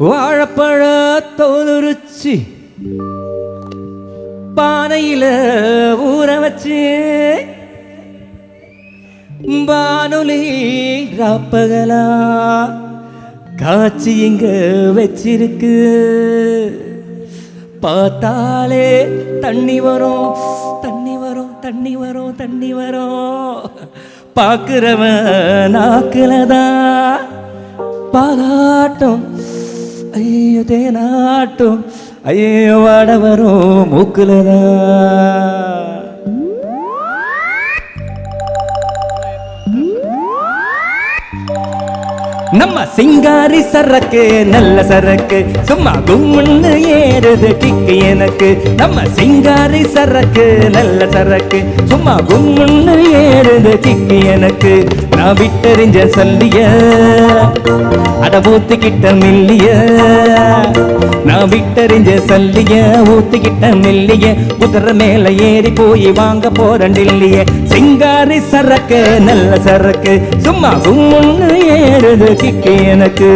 வாழைப்பழ தோலுரிச்சி பானையில ஊற வச்சு வானொலி ராப்பகலா காட்சி இங்க வச்சிருக்கு. பார்த்தாலே தண்ணி வரும் தண்ணி வரும் தண்ணி வரும் தண்ணி வரும். பார்க்கிறவன் நாக்குலதான் பாலாட்டம் ஐயோ தேனாட்டம் ஐயோ வாட வரும் மூக்குலதான். நம்ம சிங்காரி சரக்கு நல்ல சரக்கு சும்மா கும்முன்னு ஏறுது கிக்கு எனக்கு. நம்ம சிங்காரி சரக்கு நல்ல சரக்கு சும்மா கும்முன்னு ஏறுது கிக்கு எனக்கு. நான் விட்டறிஞ்ச சொல்லிய அட ஊத்திக்கிட்ட மில்லிய. நான் விட்டறிஞ்ச சொல்லிய ஊத்திக்கிட்ட மில்லிய. குதிரை மேல ஏறி போய் வாங்க போறேன் டில்லிய. சிங்காரி சரக்கு நல்ல சரக்கு சும்மா கும்முன்னு ஏறுது கிக்கு எனக்கு.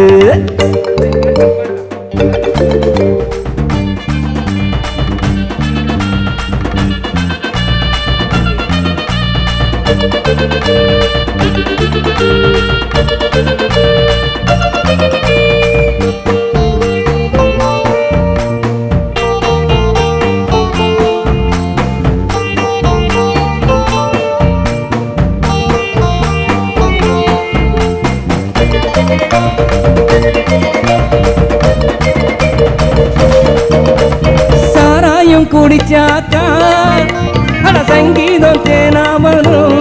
சாராயம் குடிச்சாக்கா அட சங்கீதம் தேனாமனும்.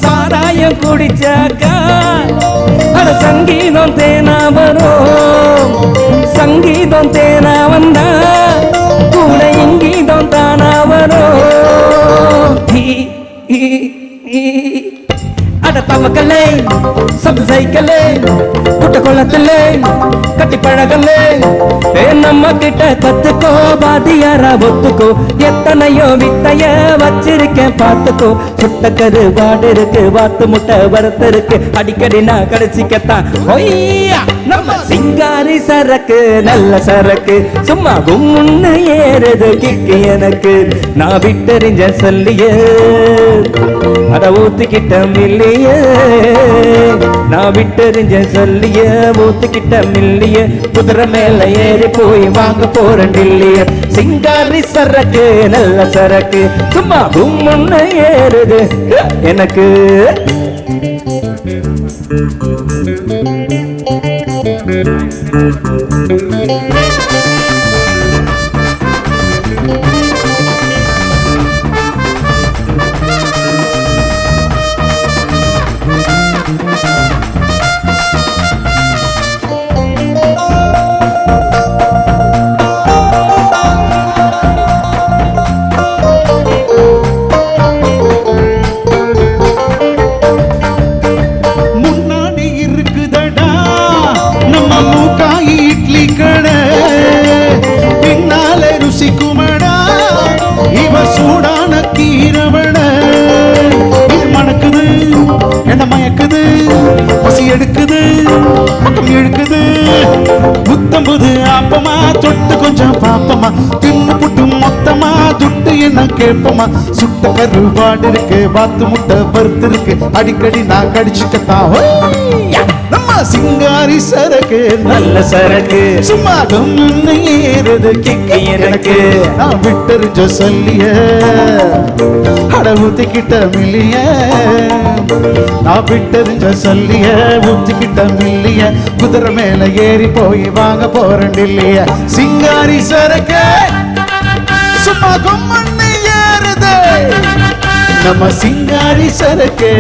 சாராயம் குடிச்சாக்கா அட சங்கீதம் தேனாமனும். சங்கீதம் தேனா வந்தா கூட இங்கீதம் தானா வரும். அட தவக்கல்லே சப் சைக்கல்லே குட்ட குளத்திலே கட்டி பழகல்லே. நம்ம கிட்ட கத்துக்கோ பாதியாரா ஒத்துக்கோ. எத்தனையோ வித்தைய வச்சிருக்கேன் பார்த்துக்கோ. சுட்டக்கரு வாடு இருக்கு வாத்து முட்டை வரத்து இருக்கு. அடிக்கடி நான் கடைசிக்கத்தான் ஒய்யா. நம்ம சிங்காரி சரக்கு நல்ல சரக்கு சும்மா கும்முன்னு ஏறுது கிக்கு எனக்கு. நான் விட்டறிஞ்ச சொல்லிய அட ஊத்திக்கிட்ட மில்லிய. நான் விட்டறிஞ்ச சொல்லிய ஊத்திக்கிட்ட மில்லிய. குதிரை மேல ஏறி போய் வாங்க போறேன் டில்லிய. சிங்காரி சரக்கு நல்ல சரக்கு சும்மா கும்முன்னு ஏறுது எனக்கு. சூடான கீரவட மணக்குது என்ன மயக்குது பசி எடுக்குது பக்கம் இழுக்குது. புத்தம்புது ஆப்பமா தொட்டு கொஞ்சம் பாப்பமா தின்னு புட்டு மொத்தமா துட்டு என்ன கேட்பமா. சுட்ட கருவாடு இருக்கு வாத்து முட்டை வறுத்து இருக்கு. அடிக்கடி நான் கடிச்சுக்கத்தான். நம்ம சிங்காரி சரக்கு நல்ல சரக்கு சும்மா கும்முன்னு ஏறுது கிக்கு எனக்கு. நான் விட்டறிஞ்ச சொல்லிய அட ஊத்திக்கிட்ட மில்லிய. நான் விட்டறிஞ்ச சொல்லிய ஊத்திக்கிட்ட மில்லிய. குதிரை மேல ஏறி போய் வாங்க போறேன் டில்லிய. சிங்காரி சரக்கு சும்மா கும்முன்னு ஏறுது. நம்ம சிங்காரி சரக்கு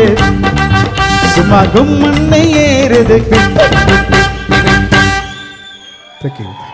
சும்மா கும்முன்னு ஏறுது. Thank you.